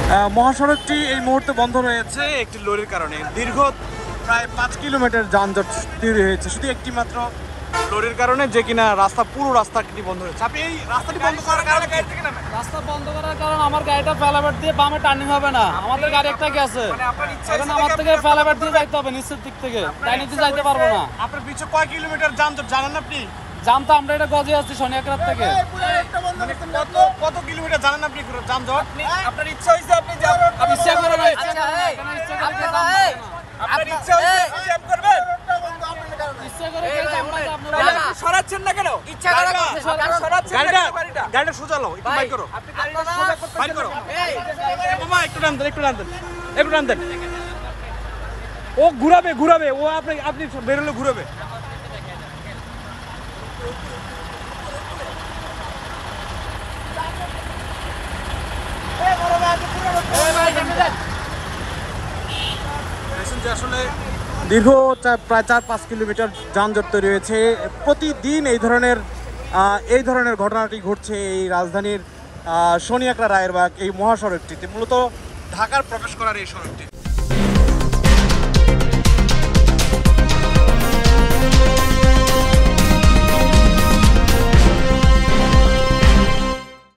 মহাসড়কটি এই মুহূর্তে বন্ধ রয়েছে একটি লরির কারণে। দীর্ঘ প্রায় 5 কিলোমিটার যানজট তৈরি হয়েছে শুধু একটি মাত্র লরির কারণে, যে কিনা পুরো রাস্তাটি বন্ধ হয়েছে। আপনি এই রাস্তাটি বন্ধ করার কারণে রাস্তা বন্ধ করার কারণ আমার গাড়িটা ফেলাবেট দিয়ে বামে টার্নিং হবে না, আমাদের গাড়ি একটা গেছে, এখন আমার থেকে ফেলাবেট দিয়ে যাইতে হবে নিচের দিক থেকে, ডাইনে দিয়ে যাইতে পারবো না। আপনার পিছু কয় কিলোমিটার যানজট জানেন আপনি? জানতো আমরা এটা গজে আছি শনিয়াকরাত থেকে। মানে কত কিলোমিটার জানেন আপনি যানজট? আপনার ইচ্ছা হইছে আপনি জ্যাম ইচ্ছা করে না, ইচ্ছা করে না, এখানে ইচ্ছা করে কেউ জাম করে না। আপনার ইচ্ছা হইছে আপনি জ্যাম করবেন ইচ্ছা করে কেউ জাম করে না, আপনারা সরাচ্ছেন না কেন? ইচ্ছা করে সরাচ্ছেন গাড়িটা সোজা লো, একটু বাইক করো, আপনি গাড়িটা সোজা করতে বাইক করো। এই মামা একটু টান দেন। ও ঘুরাবে, ও আপনি বেরোলে ঘুরাবে। আসলে দীর্ঘ প্রায় 4-5 কিলোমিটার যানজট তৈরি হয়েছে। প্রতিদিন এই ধরনের ঘটনাটি ঘটছে এই রাজধানীর শনিয়াকড়া রায়েরবাগ এই মহাসড়কটিতে, মূলত ঢাকার প্রবেশ করার এই সড়কটি।